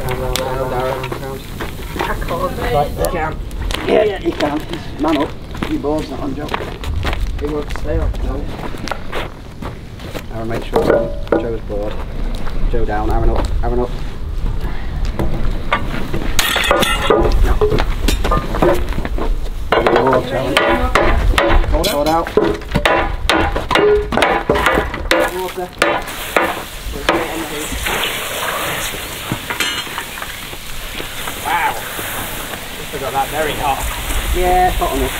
I can't. Right, you can. Yeah, you can. Man up. Your board's not on, Joe. He won't stay on, Joe. Aaron, make sure it's on Joe's board. Joe down, Aaron up, Aaron up. Hold out. Water. Wow. Just got that very hot. Yeah, hot enough.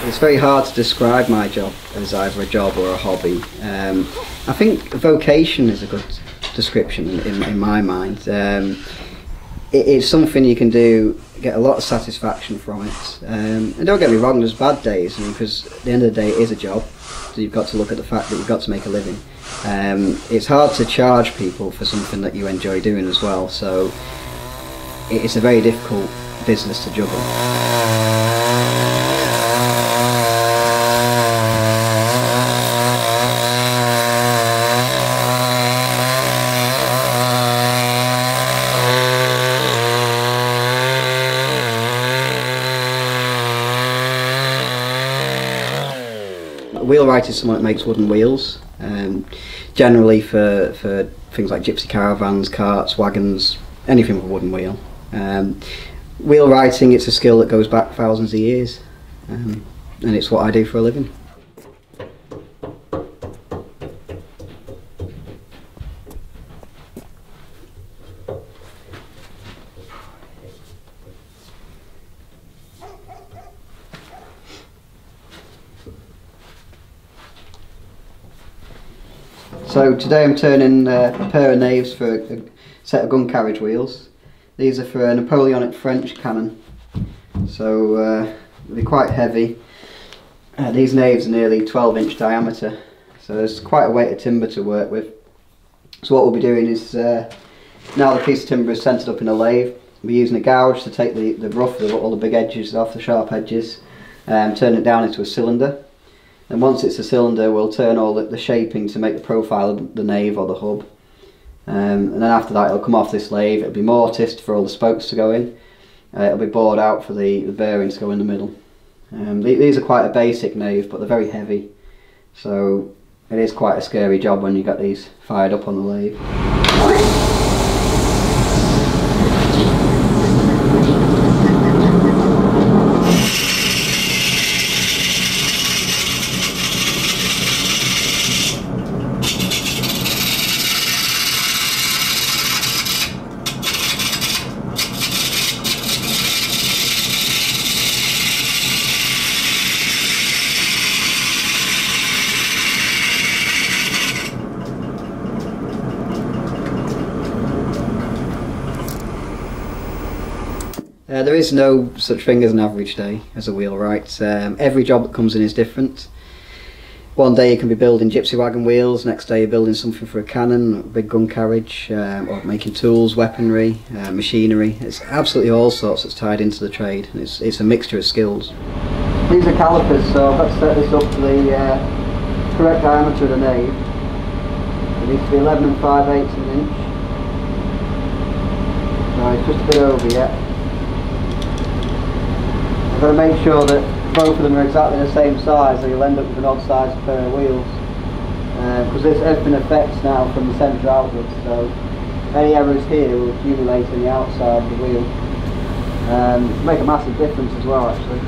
It's very hard to describe my job as either a job or a hobby. I think vocation is a good description in my mind. It's something you can do, get a lot of satisfaction from it. And don't get me wrong, there's bad days, because at the end of the day it is a job, so you've got to look at the fact that you've got to make a living. It's hard to charge people for something that you enjoy doing as well, so it's a very difficult business to juggle. Wheelwright is someone that makes wooden wheels, generally for things like gypsy caravans, carts, wagons, anything with a wooden wheel. Wheelwrighting, it's a skill that goes back thousands of years, and it's what I do for a living. So today I'm turning a pair of naves for a set of gun carriage wheels. These are for a Napoleonic French cannon, so they're quite heavy. These naves are nearly 12-inch diameter, so there's quite a weight of timber to work with. So what we'll be doing is, now the piece of timber is centred up in a lathe, we'll be using a gouge to take the rough, all the big edges off, the sharp edges, turn it down into a cylinder. And once it's a cylinder, we'll turn all the shaping to make the profile of the nave or the hub. And then after that, it'll come off this lathe, it'll be mortised for all the spokes to go in. It'll be bored out for the bearings to go in the middle. These are quite a basic nave, but they're very heavy. So it is quite a scary job when you get these fired up on the lathe. There is no such thing as an average day as a wheelwright. Every job that comes in is different. One day you can be building gypsy wagon wheels, next day you're building something for a cannon, a big gun carriage, or making tools, weaponry, machinery. It's absolutely all sorts that's tied into the trade, and it's a mixture of skills. These are calipers, so I've got to set this up to the correct diameter of the nave. It needs to be 11 5/8 of an inch. So it's just a bit over yet. I've got to make sure that both of them are exactly the same size, or you'll end up with an odd size pair of wheels. Because everything affects now from the centre outwards, so any errors here will accumulate in the outside of the wheel. Make a massive difference as well, actually.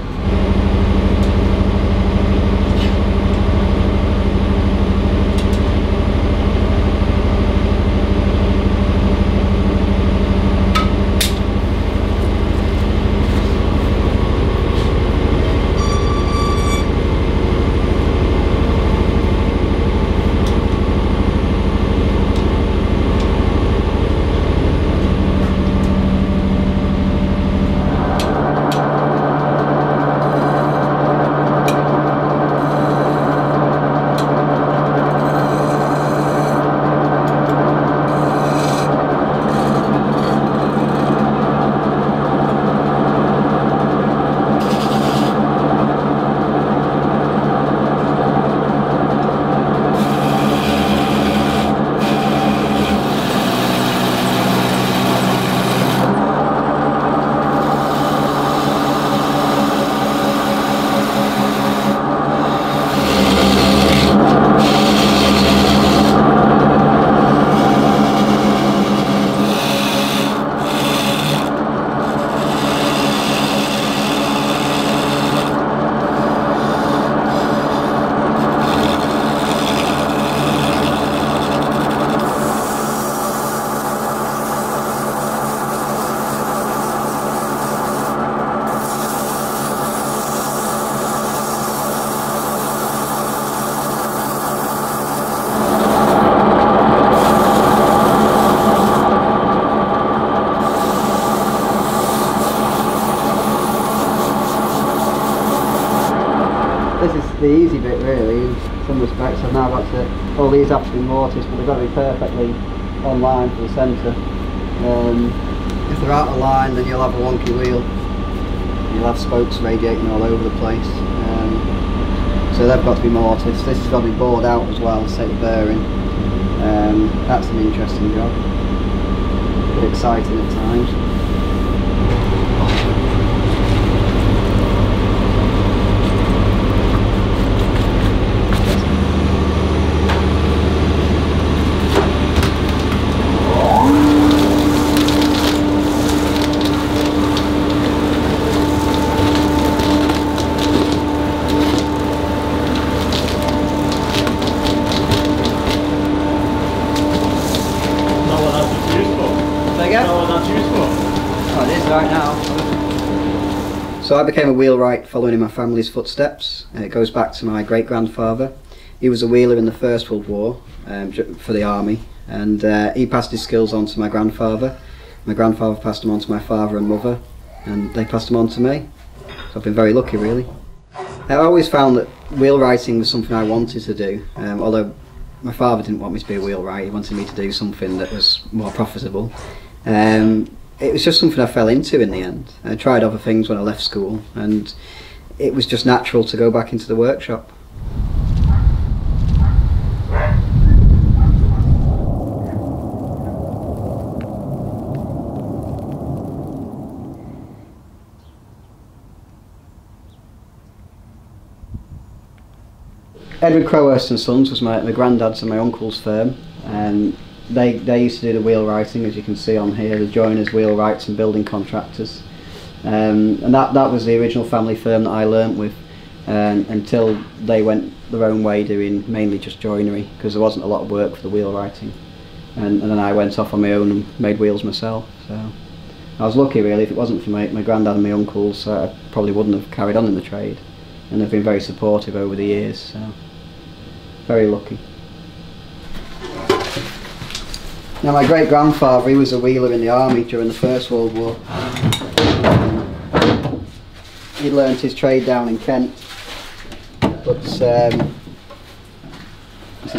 the easy bit really in some respects. I've now got to, all these have to be mortised, but they've got to be perfectly on line for the centre. If they're out of line, then you'll have a wonky wheel. You'll have spokes radiating all over the place. So they've got to be mortised. This has got to be bored out as well, set your bearing. That's an interesting job. A bit exciting at times. So I became a wheelwright following in my family's footsteps. It goes back to my great-grandfather. He was a wheeler in the First World War for the army, and he passed his skills on to my grandfather. My grandfather passed them on to my father and mother, and they passed them on to me. So I've been very lucky, really. I always found that wheelwrighting was something I wanted to do, although my father didn't want me to be a wheelwright. He wanted me to do something that was more profitable. It was just something I fell into in the end. I tried other things when I left school, and it was just natural to go back into the workshop. Edward Crowhurst and Sons was my granddad's and my uncle's firm, and they used to do the wheelwrighting, as you can see on here, the joiners, wheelwrights and building contractors. And that was the original family firm that I learnt with until they went their own way doing mainly just joinery, because there wasn't a lot of work for the wheelwrighting. And then I went off on my own and made wheels myself. So I was lucky really. If it wasn't for my granddad and my uncles, I probably wouldn't have carried on in the trade. And they've been very supportive over the years, so very lucky. Now my great-grandfather, he was a wheeler in the army during the First World War. He learnt his trade down in Kent, but this is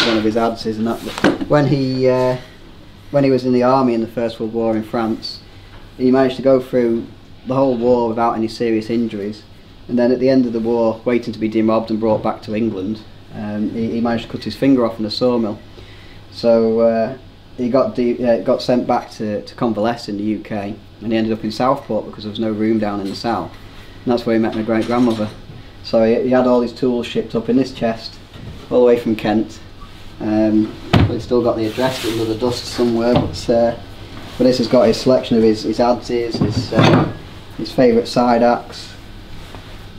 one of his adses and that. But when he was in the army in the First World War in France, he managed to go through the whole war without any serious injuries, and then at the end of the war, waiting to be demobbed and brought back to England, he managed to cut his finger off in a sawmill. So he got sent back to convalesce in the UK, and he ended up in Southport because there was no room down in the south, and that's where he met my great-grandmother. So he had all his tools shipped up in this chest all the way from Kent. He's still got the address under the dust somewhere, but this has got his selection of his adzes, his favourite side axe,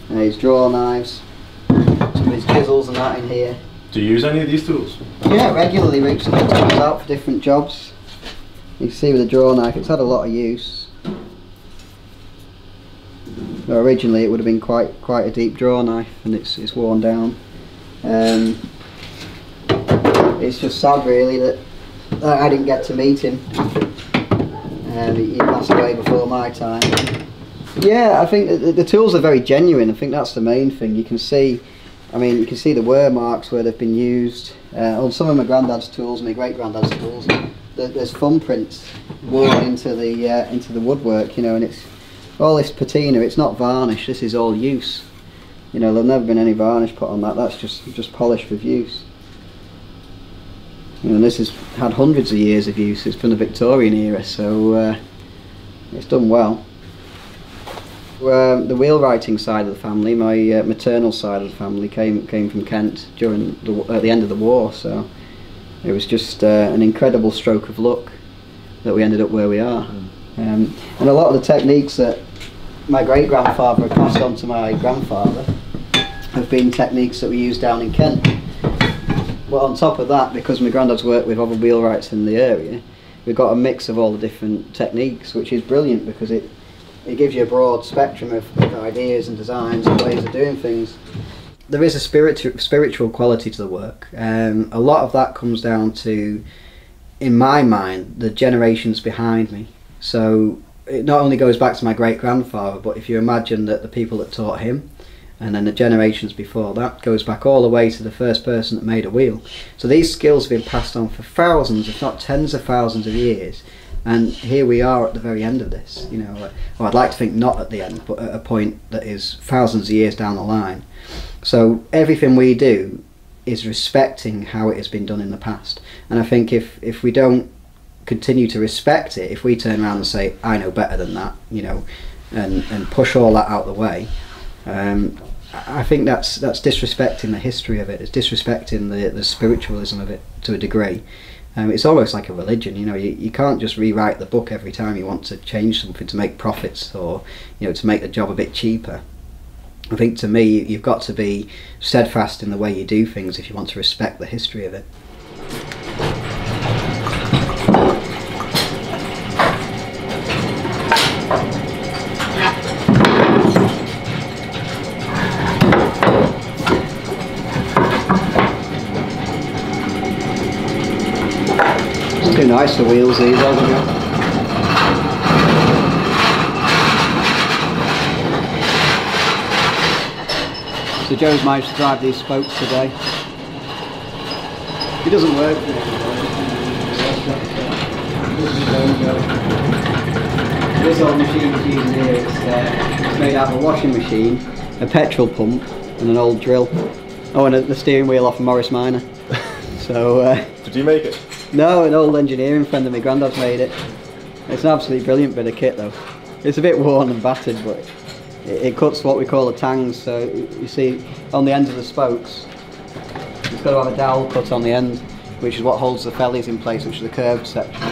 his draw knives, some of his chisels and that in here. Do you use any of these tools? Yeah, regularly reach some tools out for different jobs. You can see with the draw knife, it's had a lot of use. But originally it would have been quite a deep draw knife, and it's worn down. It's just sad really that I didn't get to meet him. He passed away before my time. Yeah, I think the tools are very genuine. I think that's the main thing. You can see, I mean, you can see the wear marks where they've been used. On some of my granddad's tools, my great-granddad's tools, there's thumbprints worn into the woodwork, you know, and it's all this patina. It's not varnish. This is all use. You know, there'll never been any varnish put on that. That's just polish with use. You know, and this has had hundreds of years of use. It's from the Victorian era, so it's done well. The wheelwrighting side of the family, my maternal side of the family, came from Kent during at the end of the war, so it was just an incredible stroke of luck that we ended up where we are. And a lot of the techniques that my great-grandfather had passed on to my grandfather have been techniques that we use down in Kent. But on top of that, because my granddad's worked with other wheelwrights in the area, we've got a mix of all the different techniques, which is brilliant because it gives you a broad spectrum of ideas and designs and ways of doing things. There is a spiritual quality to the work. A lot of that comes down to, in my mind, the generations behind me. So it not only goes back to my great-grandfather, but if you imagine that the people that taught him, and then the generations before that goes back all the way to the first person that made a wheel. So these skills have been passed on for thousands, if not tens of thousands of years, and here we are at the very end of this. You know, well, I'd like to think not at the end, but at a point that is thousands of years down the line. So everything we do is respecting how it has been done in the past, and I think if we don't continue to respect it, if we turn around and say I know better than that, you know, and push all that out the way, I think that's disrespecting the history of it. It's disrespecting the spiritualism of it to a degree. It's almost like a religion, you know. You can't just rewrite the book every time you want to change something to make profits, or, you know, to make the job a bit cheaper. I think, to me, you've got to be steadfast in the way you do things if you want to respect the history of it. Too nice the wheels these, aren't they? So Joe's managed to drive these spokes today. It doesn't work. This old machine he's using here, it's made out of a washing machine, a petrol pump, and an old drill. Oh, and the steering wheel off a Morris Minor. So. Did you make it? No, an old engineering friend of my granddad's made it. It's an absolutely brilliant bit of kit though. It's a bit worn and battered, but it cuts what we call the tangs. So you see on the ends of the spokes, it's got to have a dowel cut on the end, which is what holds the fellies in place, which is the curved section.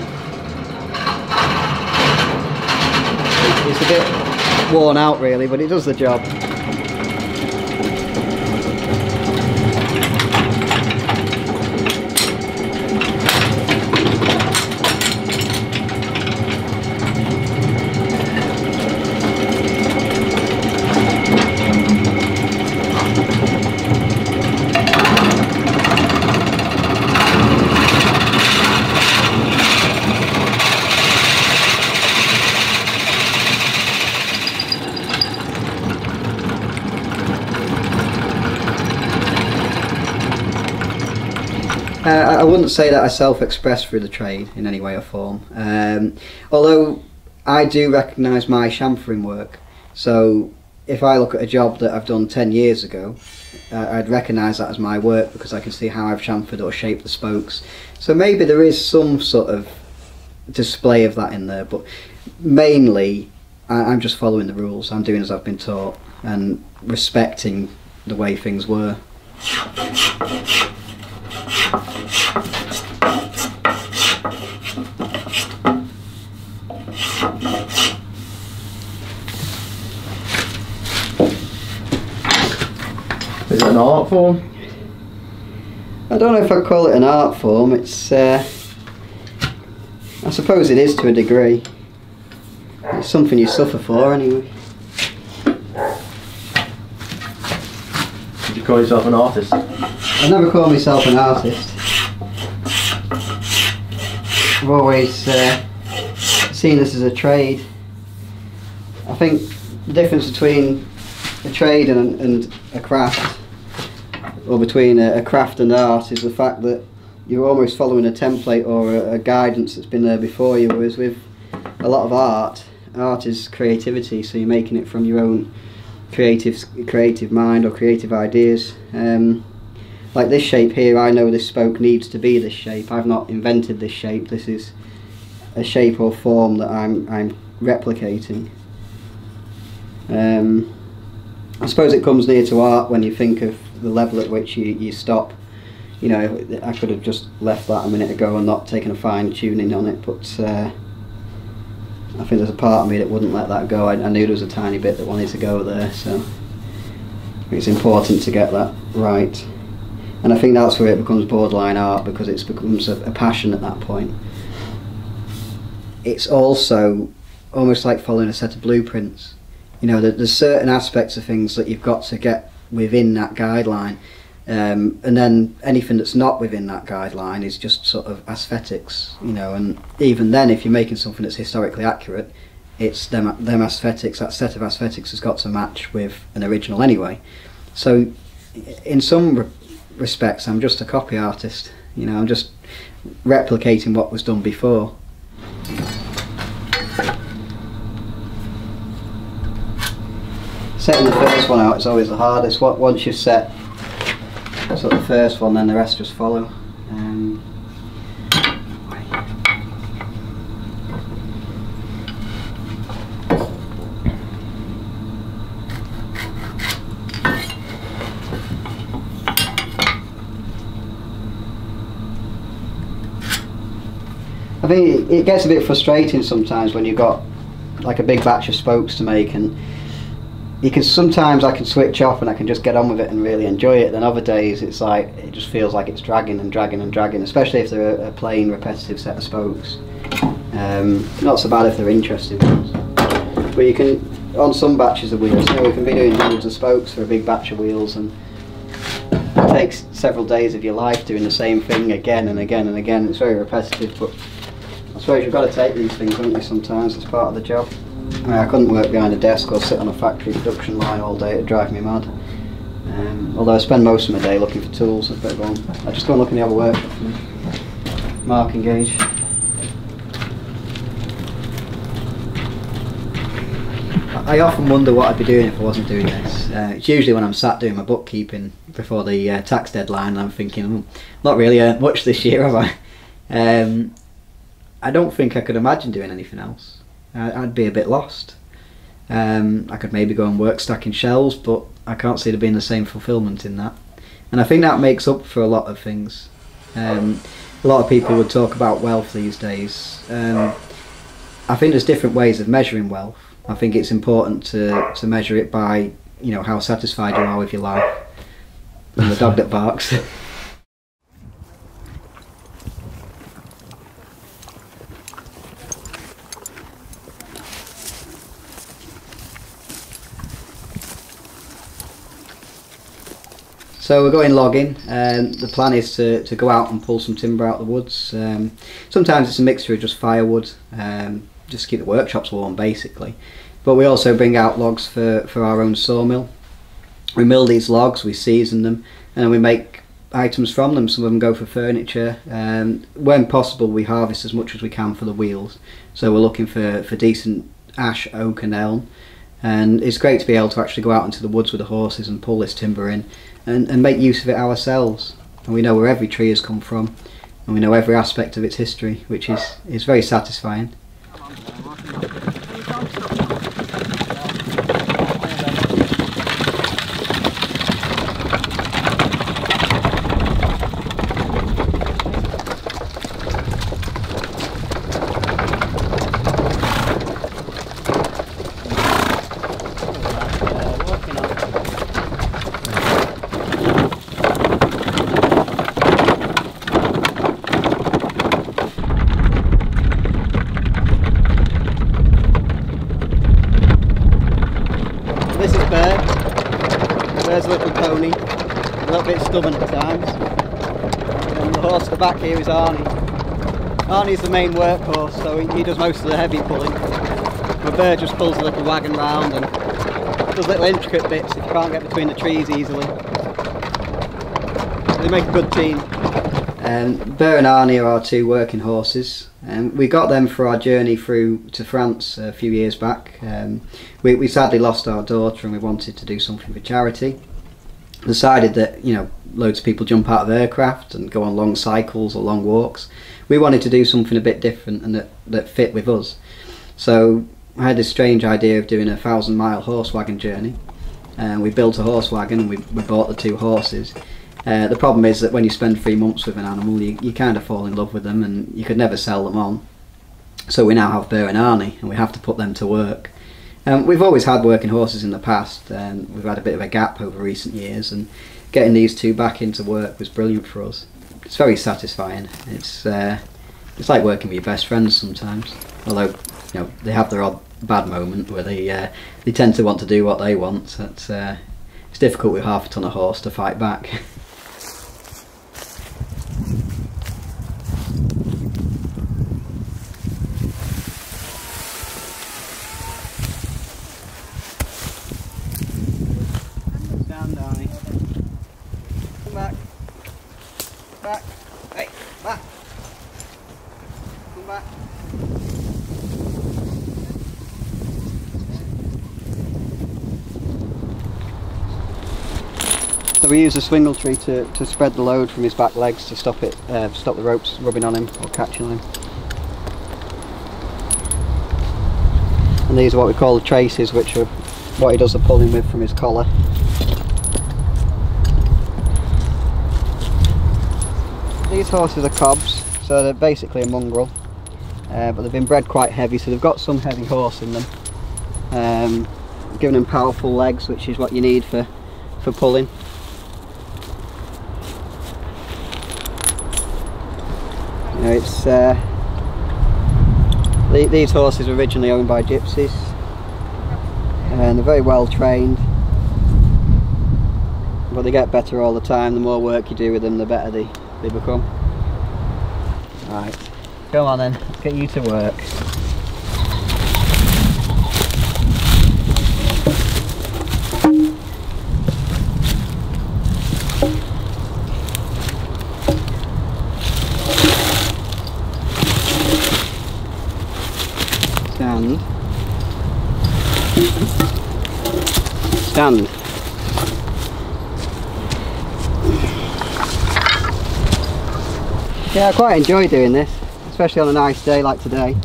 It's a bit worn out really, but it does the job. I wouldn't say that I self-express through the trade in any way or form, although I do recognise my chamfering work. So if I look at a job that I've done 10 years ago, I'd recognise that as my work because I can see how I've chamfered or shaped the spokes. So maybe there is some sort of display of that in there, but mainly I'm just following the rules. I'm doing as I've been taught and respecting the way things were. Is it an art form? I don't know if I'd call it an art form. It's I suppose it is to a degree. It's something you suffer for anyway. Would you call yourself an artist? I never call myself an artist. I've always seen this as a trade. I think the difference between a trade and a craft, or between a craft and art, is the fact that you're almost following a template or a guidance that's been there before you, whereas with a lot of art is creativity, so you're making it from your own creative mind or creative ideas. Like this shape here, I know this spoke needs to be this shape. I've not invented this shape. This is a shape or form that I'm replicating. I suppose it comes near to art when you think of the level at which you stop. You know, I could have just left that a minute ago and not taken a fine tuning on it, but I think there's a part of me that wouldn't let that go. I knew there was a tiny bit that wanted to go there, so it's important to get that right. And I think that's where it becomes borderline art, because it becomes a passion at that point. It's also almost like following a set of blueprints. You know, there's certain aspects of things that you've got to get within that guideline, and then anything that's not within that guideline is just sort of aesthetics, you know. And even then, if you're making something that's historically accurate, it's them aesthetics, that set of aesthetics has got to match with an original anyway. So in some respects I'm just a copy artist, you know, I'm just replicating what was done before. Setting the first one out is always the hardest. Once you've set sort of the first one, then the rest just follow. I think it gets a bit frustrating sometimes when you've got like a big batch of spokes to make, and sometimes I can switch off and I can just get on with it and really enjoy it. Then other days it's like, it just feels like it's dragging and dragging and dragging, especially if they're a plain repetitive set of spokes. Not so bad if they're interesting ones, but you can, on some batches of wheels, you know, we can be doing hundreds of spokes for a big batch of wheels, and it takes several days of your life doing the same thing again and again and again. It's very repetitive, but I suppose you've got to take these things, haven't you, sometimes, as part of the job. I couldn't work behind a desk or sit on a factory production line all day, it'd drive me mad. Although I spend most of my day looking for tools, I just go and look in the other workshop and mark and gauge. I often wonder what I'd be doing if I wasn't doing this. It's usually when I'm sat doing my bookkeeping before the tax deadline, and I'm thinking, not really earned much this year, have I? I don't think I could imagine doing anything else. I'd be a bit lost. I could maybe go and work stacking shelves, but I can't see there being the same fulfilment in that. And I think that makes up for a lot of things. A lot of people would talk about wealth these days. I think there's different ways of measuring wealth. I think it's important to measure it by, you know, how satisfied you are with your life. And the dog that barks. So we're going logging, and the plan is to go out and pull some timber out of the woods. Sometimes it's a mixture of just firewood, just to keep the workshops warm basically. But we also bring out logs for our own sawmill. We mill these logs, we season them, and we make items from them. Some of them go for furniture. When possible we harvest as much as we can for the wheels. So we're looking for decent ash, oak and elm. And it's great to be able to actually go out into the woods with the horses and pull this timber in and make use of it ourselves. And we know where every tree has come from, and we know every aspect of its history, which is very satisfying. This is Birch. There's a little pony, a little bit stubborn at times. And the horse at the back here is Arnie. Arnie's the main workhorse, so he does most of the heavy pulling. But Birch just pulls a little wagon round and does little intricate bits if you can't get between the trees easily. They make a good team. Burr and Arnie are our two working horses. We got them for our journey through to France a few years back. We sadly lost our daughter and we wanted to do something for charity. Decided that, you know, loads of people jump out of aircraft and go on long cycles or long walks. We wanted to do something a bit different and that fit with us. So I had this strange idea of doing a 1,000-mile horse wagon journey. We built a horse wagon and we bought the two horses. The problem is that when you spend 3 months with an animal, you kind of fall in love with them and you could never sell them on. So we now have Burr and Arnie and we have to put them to work. We've always had working horses in the past, and we've had a bit of a gap over recent years, and getting these two back into work was brilliant for us. It's very satisfying. It's like working with your best friends sometimes, although, you know, they have their odd bad moment where they tend to want to do what they want. It's difficult with half a ton of horse to fight back. back. Hey, back. Come back. So we use a swingle tree to spread the load from his back legs to stop it, stop the ropes rubbing on him or catching on him. And these are what we call the traces, which are what he does the pulling with from his collar. These horses are cobs, so they're basically a mongrel, but they've been bred quite heavy, so they've got some heavy horse in them. Giving them powerful legs, which is what you need for pulling. You know, it's these horses were originally owned by gypsies, and they're very well trained, but they get better all the time. The more work you do with them, the better they become. Right, come on then, let's get you to work. Stand. Stand. Yeah, I quite enjoy doing this, especially on a nice day like today.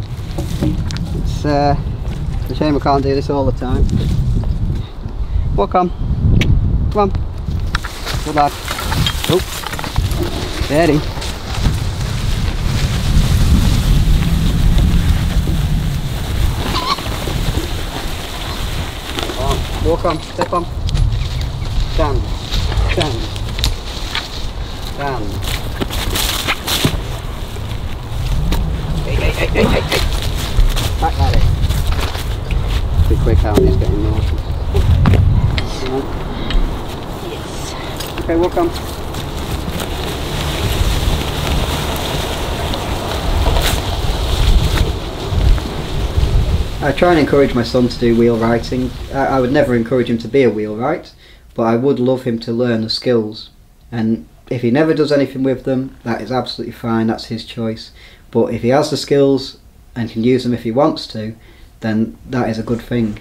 It's a shame I can't do this all the time. Walk on. Come on. Good lad. Oh. Steady. Walk on, step on. Stand. Stand. Stand. Hey. Back that in. Be quick, Alan, he's getting nauseous. Yes. Okay, walk on. I try and encourage my son to do wheelwrighting. I would never encourage him to be a wheelwright, but I would love him to learn the skills. And if he never does anything with them, that is absolutely fine, that's his choice. But if he has the skills and can use them if he wants to, then that is a good thing.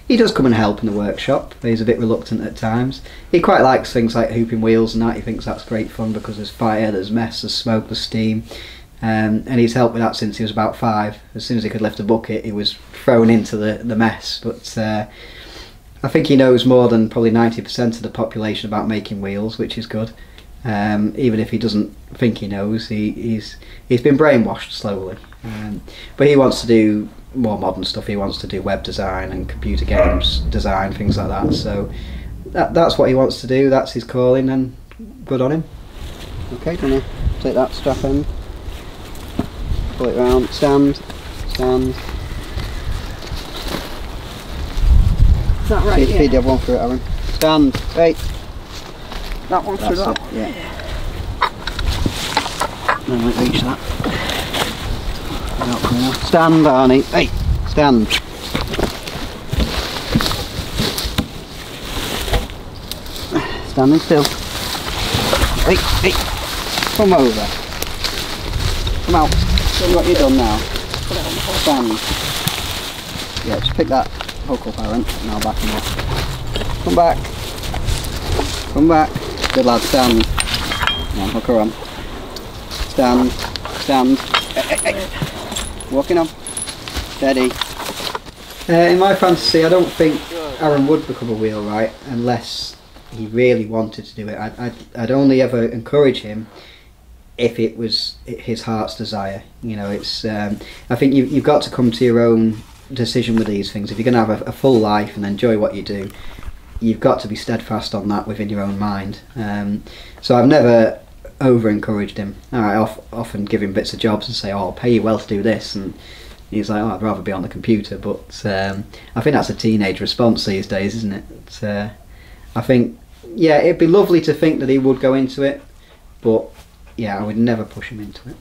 He does come and help in the workshop, but he's a bit reluctant at times. He quite likes things like hooping wheels and that. He thinks that's great fun because there's fire, there's mess, there's smoke, there's steam. And he's helped with that since he was about 5. As soon as he could lift a bucket, he was thrown into the mess. But I think he knows more than probably 90% of the population about making wheels, which is good. Even if he doesn't think he knows, he's been brainwashed slowly. But he wants to do more modern stuff. He wants to do web design and computer games design, things like that. So that's what he wants to do. That's his calling, and good on him. Okay, do you want to take that strap end? Pull it round, stand. Is that right? Feed the other one through it, Aaron. Stand, hey. That one through that? Yeah. No, I won't reach that. Not coming off. Stand, Barney. Hey, stand. Standing still. Hey. Come over. Come out. See what you've done now. Stand. Yeah, just pick that hook up, Aaron, and I'll back him up. Come back. Come back. Good lad, stand. Come on, hook her on. Stand. Stand. Hey. Walking on. Steady. In my fantasy, I don't think Aaron would become a wheelwright unless he really wanted to do it. I'd only ever encourage him if it was his heart's desire. You know, it's. I think you've got to come to your own decision with these things. If you're going to have a full life and enjoy what you do, you've got to be steadfast on that within your own mind. So I've never over encouraged him. I often give him bits of jobs and say, "Oh, I'll pay you well to do this," and he's like, "Oh, I'd rather be on the computer." But I think that's a teenage response these days, isn't it? I think, yeah, it'd be lovely to think that he would go into it, but yeah, I would never push him into it.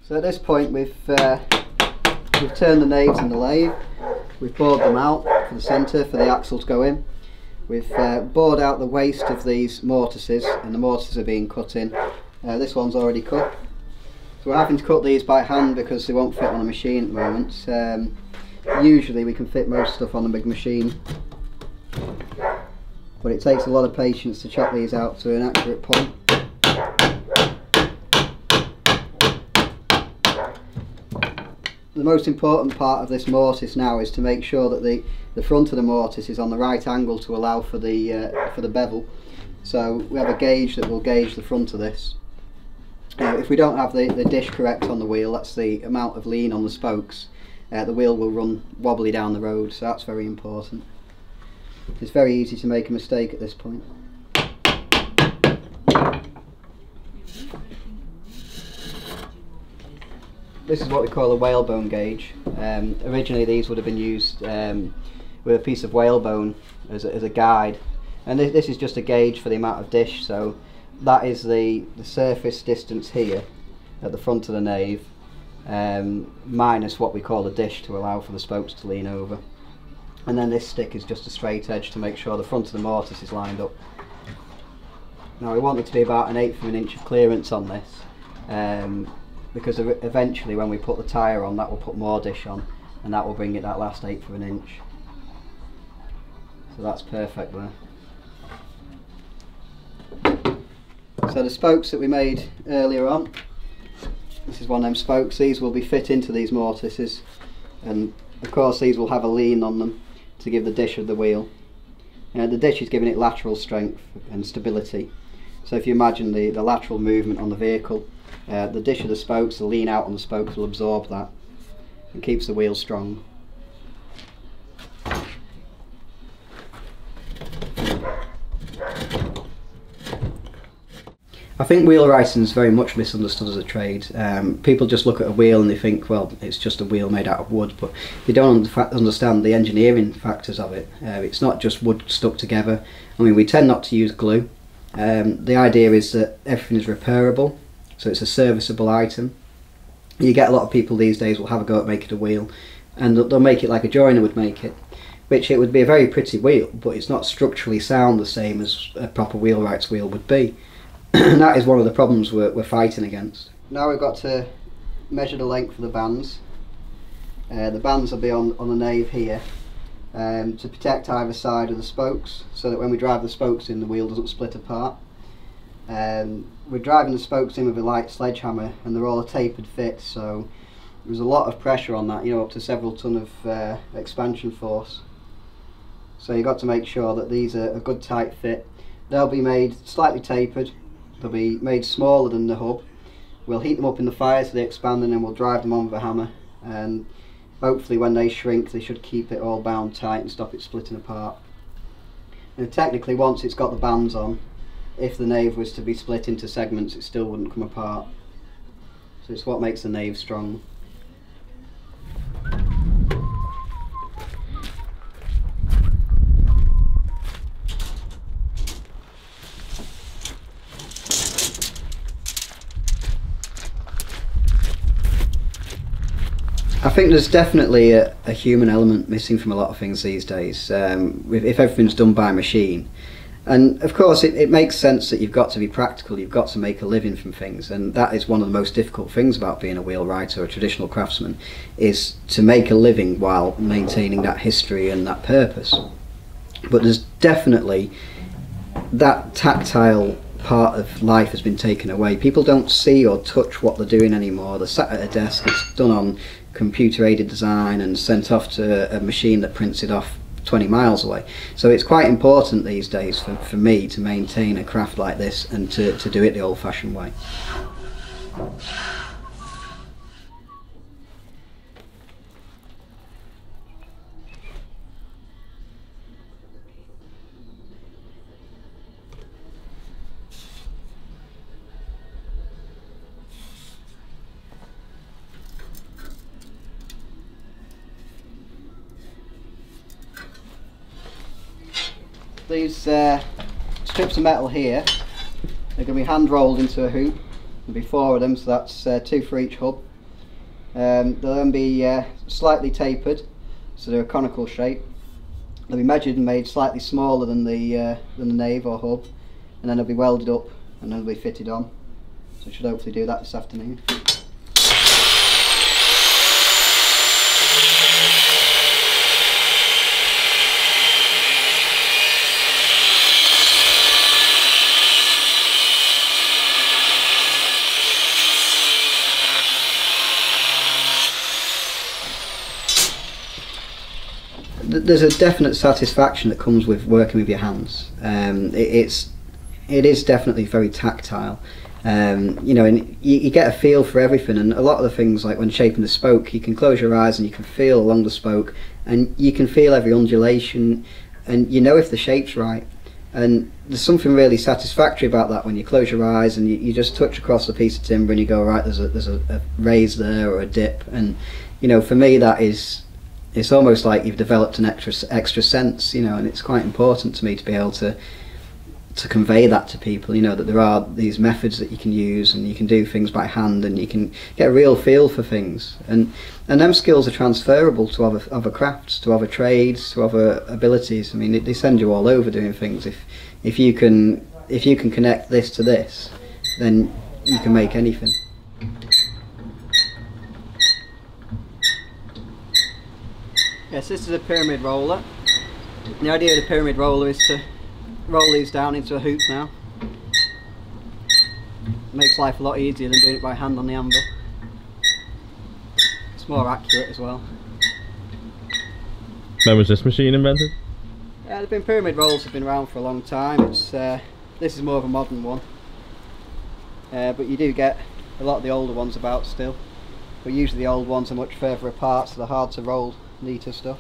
So at this point we've turned the naves in the lathe, we've bored them out for the centre for the axle to go in. We've bored out the waste of these mortises, and the mortises are being cut in. This one's already cut. So we're having to cut these by hand because they won't fit on a machine at the moment. Usually we can fit most stuff on a big machine, but it takes a lot of patience to chop these out to an accurate point. The most important part of this mortise now is to make sure that the front of the mortise is on the right angle to allow for the bevel. So we have a gauge that will gauge the front of this. If we don't have the dish correct on the wheel, that's the amount of lean on the spokes, the wheel will run wobbly down the road, so that's very important. It's very easy to make a mistake at this point. This is what we call a whalebone gauge. Originally these would have been used with a piece of whalebone as a guide, and this is just a gauge for the amount of dish. So that is the surface distance here at the front of the nave, minus what we call a dish to allow for the spokes to lean over. And then this stick is just a straight edge to make sure the front of the mortise is lined up. Now we want it to be about 1/8 of an inch of clearance on this, because eventually when we put the tyre on, that will put more dish on, and that will bring it that last 1/8 of an inch. So that's perfect there. So the spokes that we made earlier on, this is one of them spokes. These will be fit into these mortises, and of course these will have a lean on them to give the dish of the wheel. The dish is giving it lateral strength and stability. So if you imagine the lateral movement on the vehicle, the dish of the spokes, the lean out on the spokes will absorb that and keeps the wheel strong. I think wheelwrighting is very much misunderstood as a trade. People just look at a wheel and they think, well, it's just a wheel made out of wood, but they don't understand the engineering factors of it. It's not just wood stuck together. I mean, we tend not to use glue. The idea is that everything is repairable, so it's a serviceable item. You get a lot of people these days will have a go at making a wheel, and they'll make it like a joiner would make it, which it would be a very pretty wheel, but it's not structurally sound the same as a proper wheelwright's wheel would be. And that is one of the problems we're fighting against. Now we've got to measure the length of the bands. The bands will be on the nave here to protect either side of the spokes, so that when we drive the spokes in, the wheel doesn't split apart. We're driving the spokes in with a light sledgehammer, and they're all a tapered fit, so there's a lot of pressure on that, up to several ton of expansion force. So you've got to make sure that these are a good tight fit. They'll be made slightly tapered. They'll be made smaller than the hub. We'll heat them up in the fire so they expand, and then we'll drive them on with a hammer, and hopefully when they shrink they should keep it all bound tight and stop it splitting apart. And technically, once it's got the bands on, if the nave was to be split into segments, it still wouldn't come apart. So it's what makes the nave strong. I think there's definitely a human element missing from a lot of things these days, if everything's done by machine. And of course it makes sense that you've got to be practical, you've got to make a living from things, and that is one of the most difficult things about being a wheelwright or a traditional craftsman, is to make a living while maintaining that history and that purpose. But there's definitely that tactile part of life has been taken away. People don't see or touch what they're doing anymore. They're sat at a desk, it's done on computer aided design and sent off to a machine that prints it off 20 miles away. So it's quite important these days for me to maintain a craft like this and to do it the old fashioned way. These strips of metal here, they're going to be hand rolled into a hoop. There'll be 4 of them, so that's 2 for each hub. They'll then be slightly tapered, so they're a conical shape. They'll be measured and made slightly smaller than the nave or hub, and then they'll be welded up and then they'll be fitted on. So I should hopefully do that this afternoon. There's a definite satisfaction that comes with working with your hands. It is definitely very tactile, you know, and you get a feel for everything. And a lot of the things, like when shaping the spoke, you can close your eyes and you can feel along the spoke, and you can feel every undulation, and you know if the shape's right. And there's something really satisfactory about that when you close your eyes and you just touch across a piece of timber and you go, right, there's a raise there or a dip. And you know, for me, that is, it's almost like you've developed an extra sense, you know, and it's quite important to me to be able to convey that to people, you know, that there are these methods that you can use and you can do things by hand and you can get a real feel for things. And them skills are transferable to other crafts, to other trades, to other abilities. I mean, they send you all over doing things. If you can connect this to this, then you can make anything. Yes, this is a pyramid roller. The idea of the pyramid roller is to roll these down into a hoop now. It makes life a lot easier than doing it by hand on the anvil. It's more accurate as well. When was this machine invented? Yeah, pyramid rollers have been around for a long time. It's this is more of a modern one, but you do get a lot of the older ones about still. But usually the old ones are much further apart, so they're hard to roll neater stuff.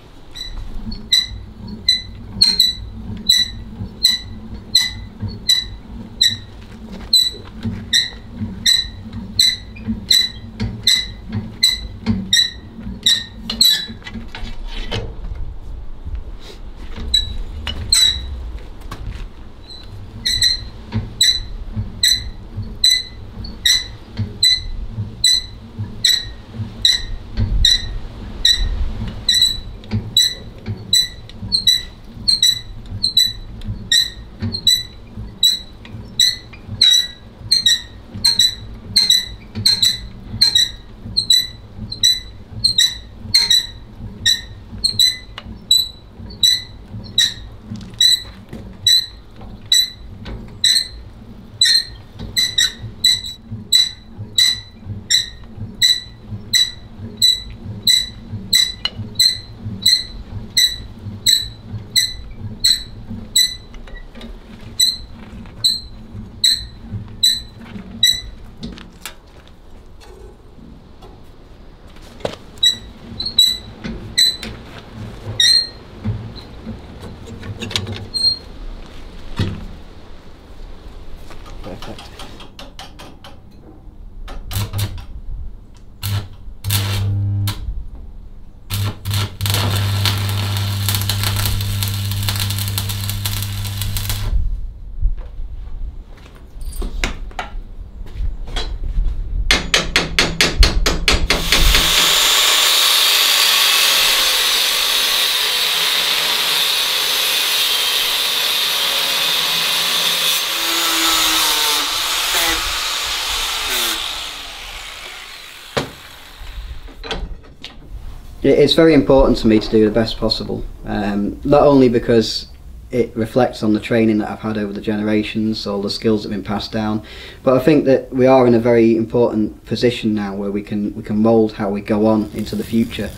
It's very important to me to do the best possible, not only because it reflects on the training that I've had over the generations, all the skills that have been passed down, but I think that we are in a very important position now where we can mould how we go on into the future.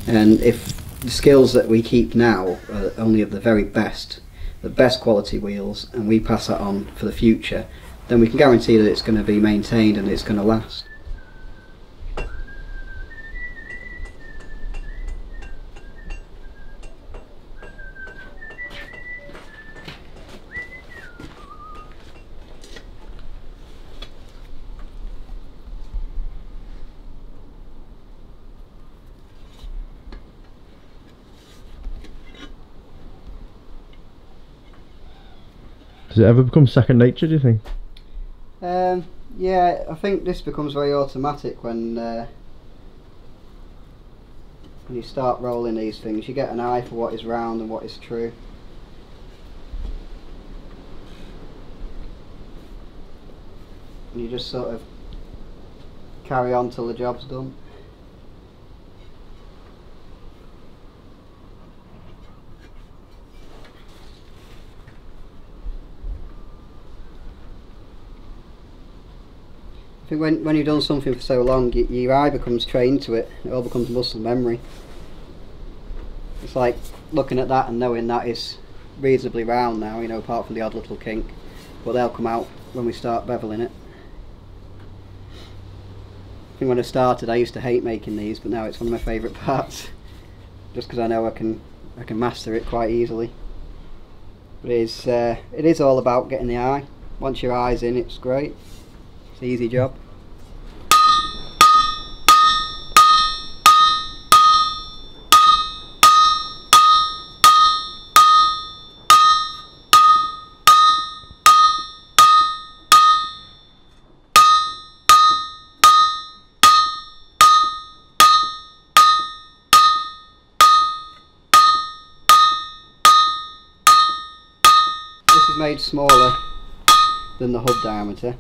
And if the skills that we keep now are only of the very best, the best quality wheels, and we pass that on for the future, then we can guarantee that it's going to be maintained and it's going to last. Does it ever become second nature, do you think? Yeah, I think this becomes very automatic when when you start rolling these things, you get an eye for what is round and what is true. And you just sort of carry on till the job's done. I think when you've done something for so long, your eye becomes trained to it. It all becomes muscle memory. It's like looking at that and knowing that is reasonably round now, you know, apart from the odd little kink. But they'll come out when we start beveling it. I think when I started I used to hate making these, but now it's one of my favourite parts. Just because I know I can master it quite easily. But it is all about getting the eye. Once your eye's in, it's great. It's an easy job. This is made smaller than the hub diameter,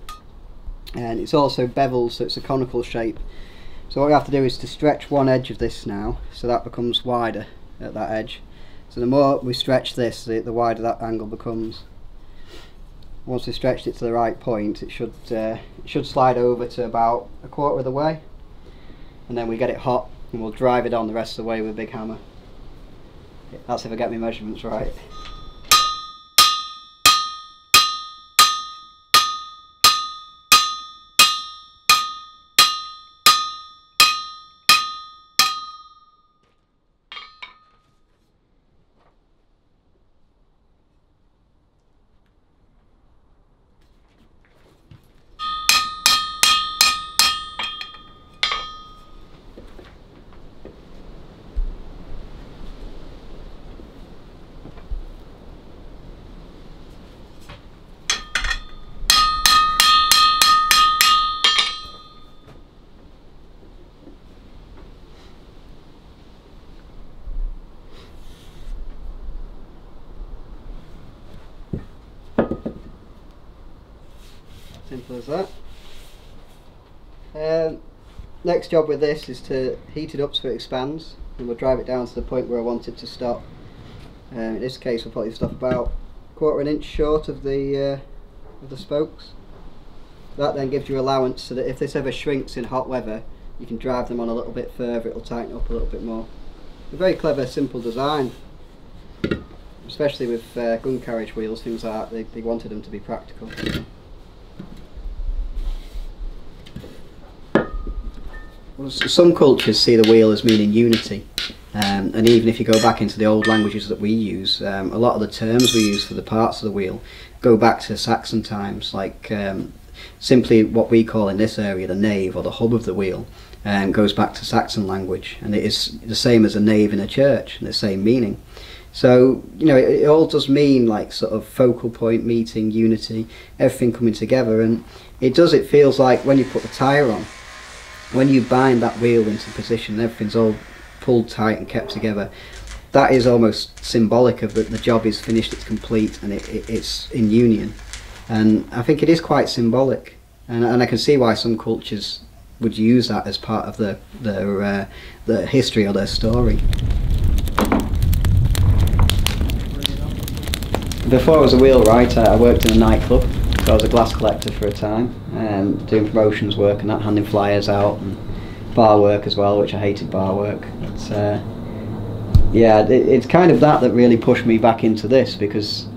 and it's also beveled, so it's a conical shape. So what we have to do is to stretch one edge of this now, so that becomes wider at that edge. So the more we stretch this, the wider that angle becomes. Once we stretched it to the right point, it should slide over to about a quarter of the way, and then we get it hot and we'll drive it on the rest of the way with a big hammer. That's if I get my measurements right. Simple as that. Next job with this is to heat it up so it expands, and we'll drive it down to the point where I want it to stop. In this case we'll probably stop about quarter of an inch short of the spokes. That then gives you allowance so that if this ever shrinks in hot weather, you can drive them on a little bit further, it'll tighten up a little bit more. A very clever, simple design, especially with gun carriage wheels, things like that. They wanted them to be practical. Well, some cultures see the wheel as meaning unity, and even if you go back into the old languages that we use, a lot of the terms we use for the parts of the wheel go back to Saxon times, like simply what we call in this area the nave or the hub of the wheel, goes back to Saxon language, and it is the same as a nave in a church, and the same meaning. So, you know, it all does mean like sort of focal point, meeting, unity, everything coming together, and it feels like when you put the tyre on, when you bind that wheel into position, everything's all pulled tight and kept together. That is almost symbolic of that the job is finished, it's complete, and it's in union. And I think it is quite symbolic, and I can see why some cultures would use that as part of their history or their story. Before I was a wheelwright, I worked in a nightclub. So I was a glass collector for a time, doing promotions work and that, handing flyers out, and bar work as well, which I hated bar work. But yeah, it's kind of that really pushed me back into this, because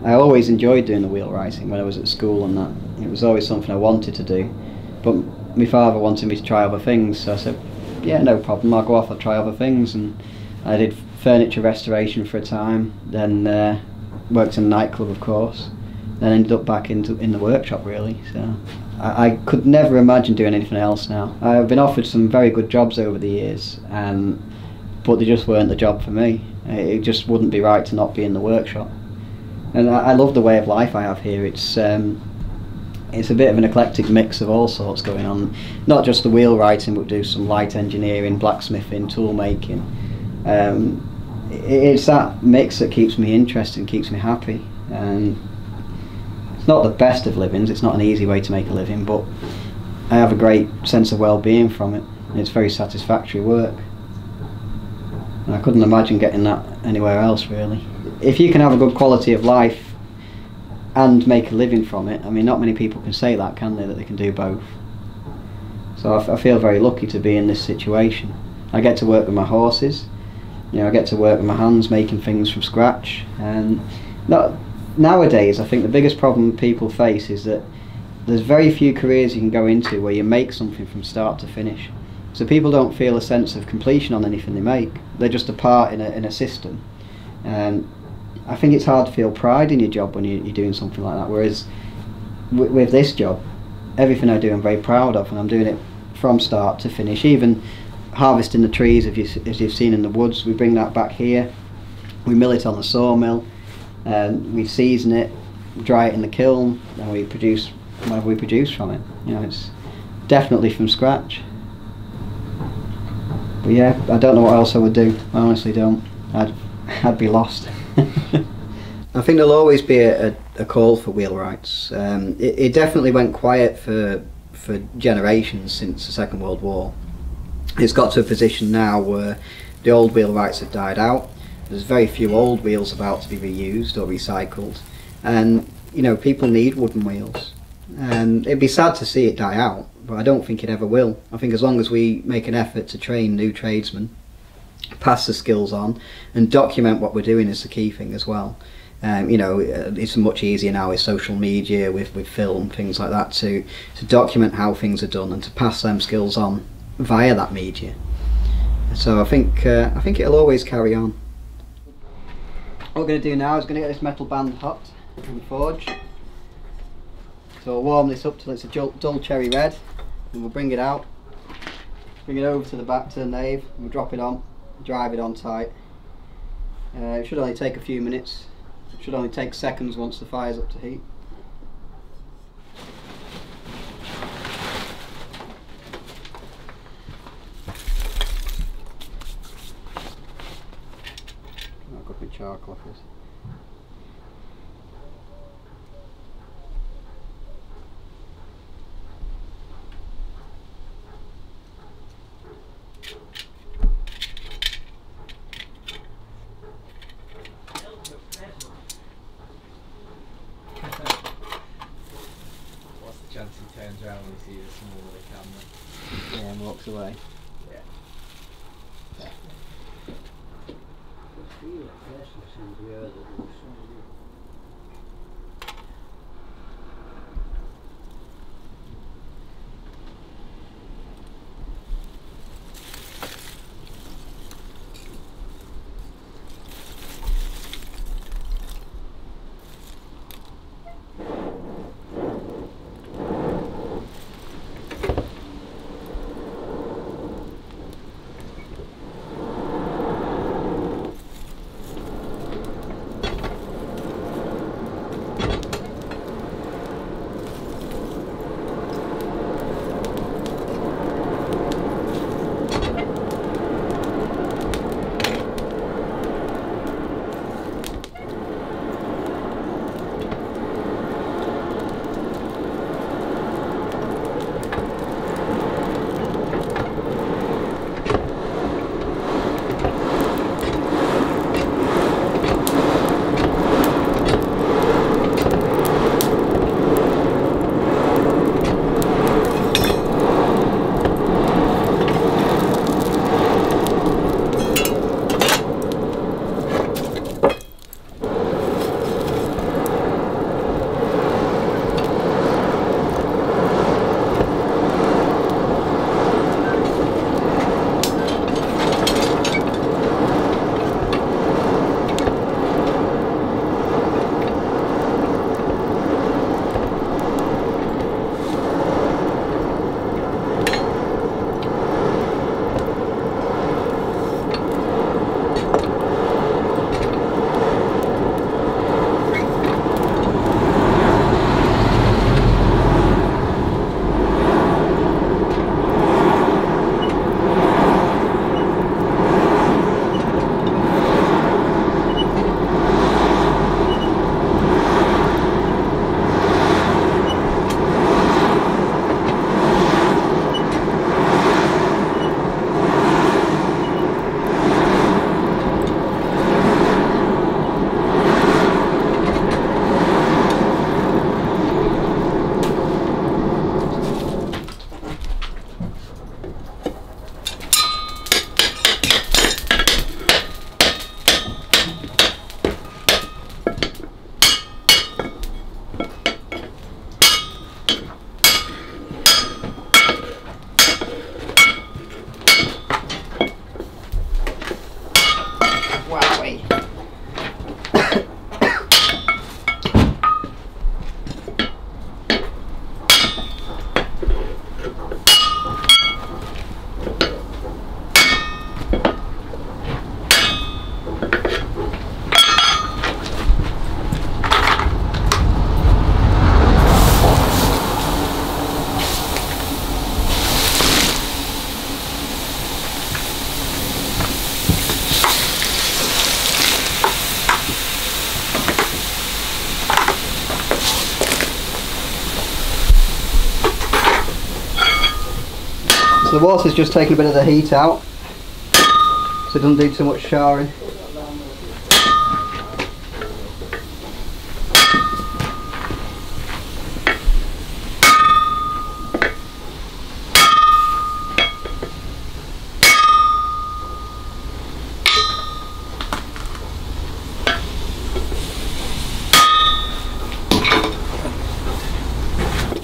I always enjoyed doing the wheelwrighting when I was at school and that. It was always something I wanted to do, but my father wanted me to try other things, so I said, yeah, no problem, I'll go off, I'll try other things. And I did furniture restoration for a time, then worked in a nightclub, of course. Then ended up back in the workshop really. So I could never imagine doing anything else now. I've been offered some very good jobs over the years, but they just weren't the job for me. It just wouldn't be right to not be in the workshop. And I love the way of life I have here. It's it's a bit of an eclectic mix of all sorts going on. Not just the wheelwrighting, but do some light engineering, blacksmithing, tool making. It's that mix that keeps me interested and keeps me happy. It's not the best of livings, it's not an easy way to make a living, but I have a great sense of well-being from it. It's very satisfactory work. And I couldn't imagine getting that anywhere else, really. If you can have a good quality of life and make a living from it, I mean, not many people can say that, can they, that they can do both. So I feel very lucky to be in this situation. I get to work with my horses, you know, I get to work with my hands making things from scratch. And nowadays I think the biggest problem people face is that there's very few careers you can go into where you make something from start to finish. So people don't feel a sense of completion on anything they make. They're just a part in a system. And I think it's hard to feel pride in your job when you're doing something like that. Whereas with this job, everything I do I'm very proud of, and I'm doing it from start to finish. Even harvesting the trees, as you've seen in the woods, we bring that back here. We mill it on the sawmill, and we season it, dry it in the kiln, and we produce whatever we produce from it. You know, it's definitely from scratch. But yeah, I don't know what else I would do. I honestly don't. I'd be lost. I think there'll always be a call for wheelwrights. It definitely went quiet for generations since the Second World War. It's got to a position now where the old wheelwrights have died out. There's very few old wheels about to be reused or recycled, and you know, people need wooden wheels. And it'd be sad to see it die out, but I don't think it ever will. I think as long as we make an effort to train new tradesmen, pass the skills on, and document what we're doing is the key thing as well. You know, it's much easier now with social media, with film, things like that, to document how things are done and to pass them skills on via that media. So I think it'll always carry on. What we're going to do now is going to get this metal band hot in the forge. So we'll warm this up till it's a dull cherry red, and we'll bring it out, bring it over to the back to the nave, and we'll drop it on, drive it on tight. It should only take a few minutes, it should only take seconds once the fire's up to heat. I've got my charcoal off this. What's the chance he turns around when he sees a smaller camera? Yeah, and walks away. Yeah. So the water's just taking a bit of the heat out, so it doesn't do too much showering.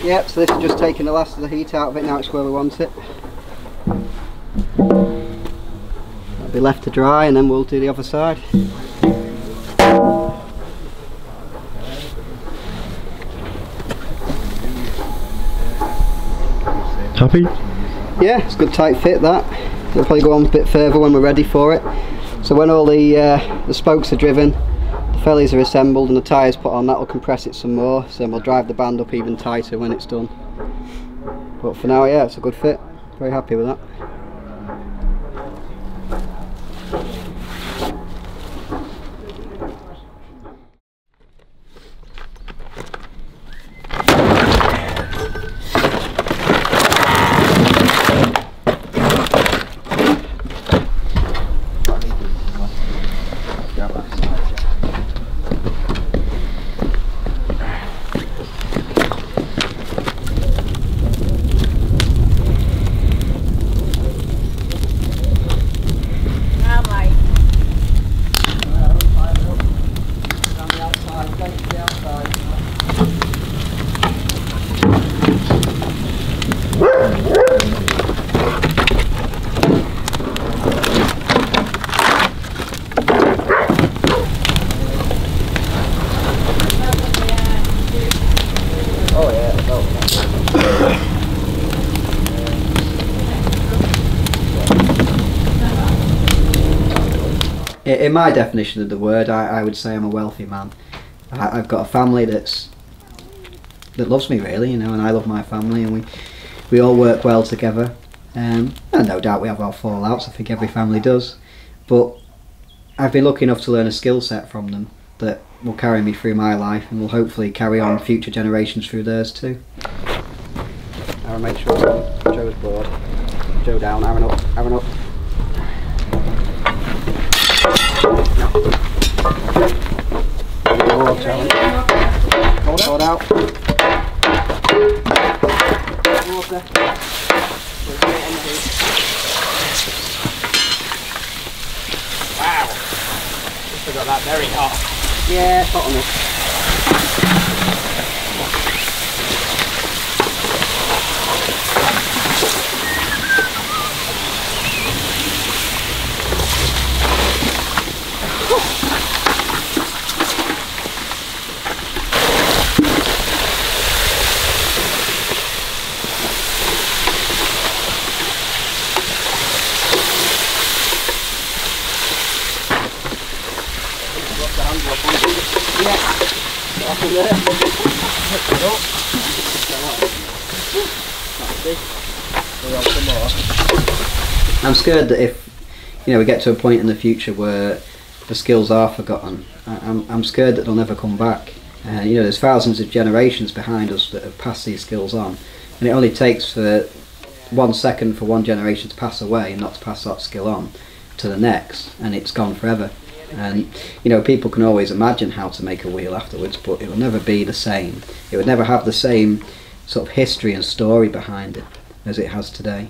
Yep, so this is just taking the last of the heat out of it, now it's where we want it. That'll be left to dry and then we'll do the other side. Happy? Yeah, it's a good tight fit that. It'll probably go on a bit further when we're ready for it. So when all the spokes are driven, the fellies are assembled and the tyres put on, that will compress it some more, so then we'll drive the band up even tighter when it's done. But for now, yeah, it's a good fit. Very happy with that. In my definition of the word, I would say I'm a wealthy man. I've got a family that loves me really, you know, and I love my family, and we all work well together. And no doubt we have our fallouts, I think every family does. But I've been lucky enough to learn a skill set from them that will carry me through my life and will hopefully carry on future generations through theirs too. Aaron, make sure Joe's board. Joe down, Aaron up, Aaron up. Hold out. Water. Wow. I got that very hot. Yeah, it's hot enough. I'm scared that if, you know, we get to a point in the future where the skills are forgotten, I'm scared that they'll never come back. You know, there's thousands of generations behind us that have passed these skills on, and it only takes for 1 second for one generation to pass away and not to pass that skill on to the next, and it's gone forever. And you know, people can always imagine how to make a wheel afterwards, but it will never be the same. It would never have the same sort of history and story behind it as it has today.